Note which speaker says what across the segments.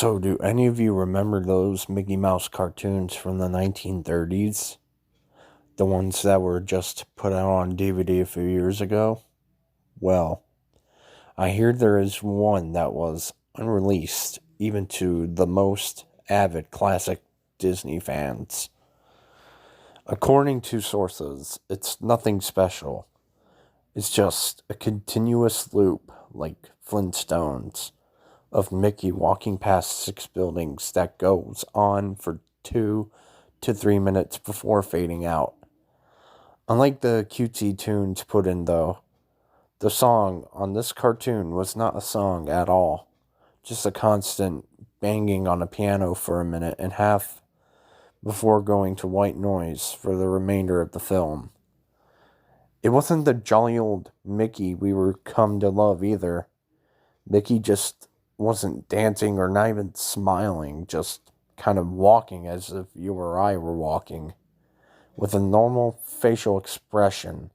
Speaker 1: So, do any of you remember those Mickey Mouse cartoons from the 1930s? The ones that were just put out on DVD a few years ago? Well, I hear there is one that was unreleased even to the most avid classic Disney fans. According to sources, it's nothing special. It's just a continuous loop like Flintstones of Mickey walking past 6 buildings that goes on for 2 to 3 minutes before fading out. Unlike the cutesy tunes put in though, the song on this cartoon was not a song at all, just a constant banging on a piano for a minute and a half before going to white noise for the remainder of the film. It wasn't the jolly old Mickey we were come to love either. Mickey just wasn't dancing or not even smiling, just kind of walking as if you or I were walking, with a normal facial expression.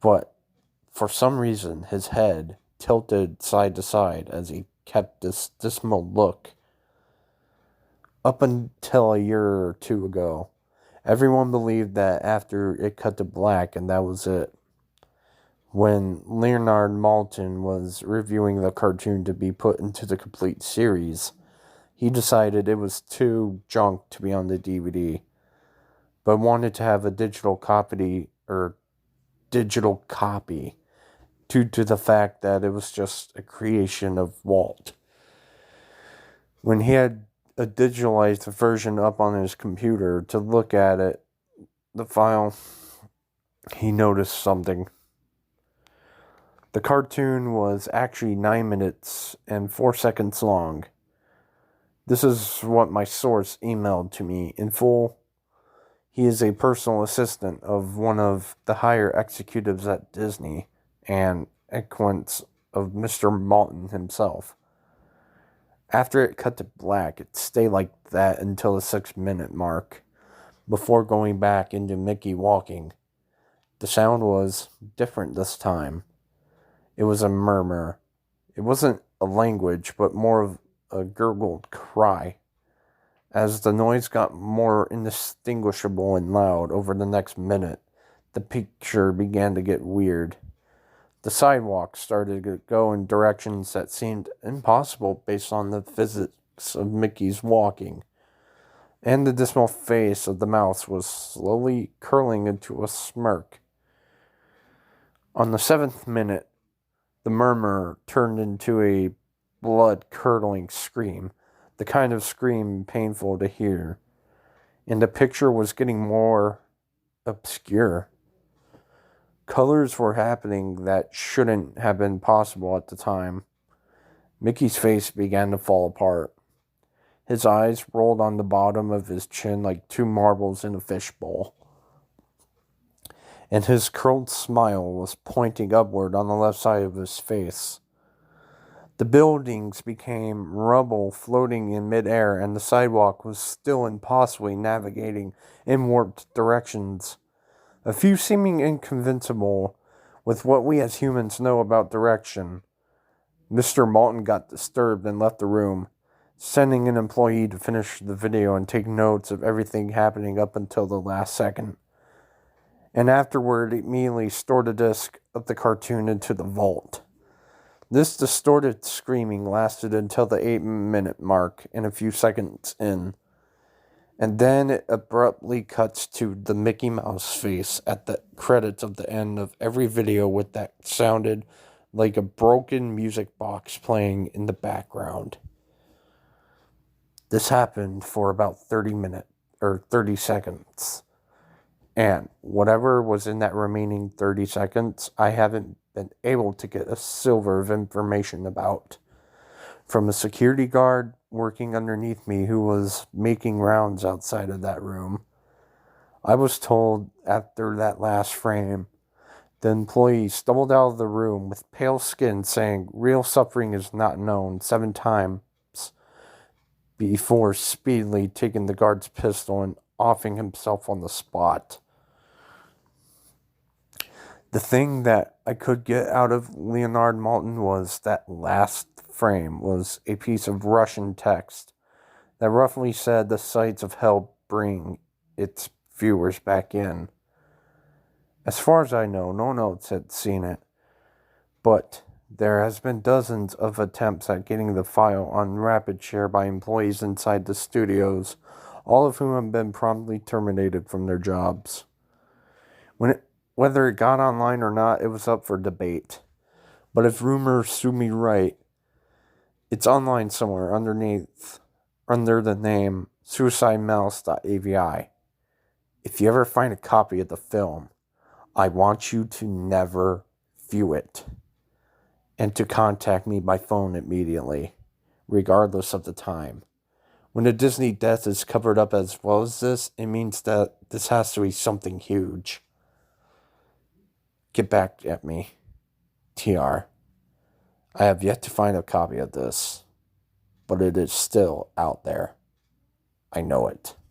Speaker 1: But for some reason, his head tilted side to side as he kept this dismal look. Up until a year or two ago, everyone believed that after it cut to black and that was it. When Leonard Maltin was reviewing the cartoon to be put into the complete series, he decided it was too junk to be on the DVD, but wanted to have a digital copy due to the fact that it was just a creation of Walt. When he had a digitalized version up on his computer to look at it, the file, he noticed something. The cartoon was actually 9 minutes and 4 seconds long. This is what my source emailed to me in full. He is a personal assistant of one of the higher executives at Disney and acquaintance of Mr. Maltin himself. After it cut to black, it stayed like that until the 6 minute mark, before going back into Mickey walking. The sound was different this time. It was a murmur. It wasn't a language, but more of a gurgled cry. As the noise got more indistinguishable and loud over the next minute, the picture began to get weird. The sidewalk started to go in directions that seemed impossible based on the physics of Mickey's walking, and the dismal face of the mouse was slowly curling into a smirk. On the 7th minute, the murmur turned into a blood-curdling scream, the kind of scream painful to hear, and the picture was getting more obscure. Colors were happening that shouldn't have been possible at the time. Mickey's face began to fall apart. His eyes rolled on the bottom of his chin like two marbles in a fishbowl, and his curled smile was pointing upward on the left side of his face. The buildings became rubble floating in midair, and the sidewalk was still impossibly navigating in warped directions. A few seeming inconvincible with what we as humans know about direction. Mr. Maltin got disturbed and left the room, sending an employee to finish the video and take notes of everything happening up until the last second, and afterward immediately stored a disc of the cartoon into the vault. This distorted screaming lasted until the 8 minute mark and a few seconds in, and then it abruptly cuts to the Mickey Mouse face at the credits of the end of every video with that sounded like a broken music box playing in the background. This happened for about 30 seconds. And whatever was in that remaining 30 seconds, I haven't been able to get a silver of information about. From a security guard working underneath me who was making rounds outside of that room. I was told after that last frame, the employee stumbled out of the room with pale skin saying, "Real suffering is not known," 7 times before speedily taking the guard's pistol and offing himself on the spot. The thing that I could get out of Leonard Maltin was that last frame was a piece of Russian text that roughly said the sights of hell bring its viewers back in. As far as I know, no one else had seen it, but there has been dozens of attempts at getting the file on rapid share by employees inside the studios, all of whom have been promptly terminated from their jobs. Whether it got online or not, it was up for debate. But if rumors serve me right, it's online somewhere under the name Suicidemouse.avi. If you ever find a copy of the film, I want you to never view it and to contact me by phone immediately, regardless of the time. When a Disney death is covered up as well as this, it means that this has to be something huge. Get back at me, TR. I have yet to find a copy of this, but it is still out there. I know it.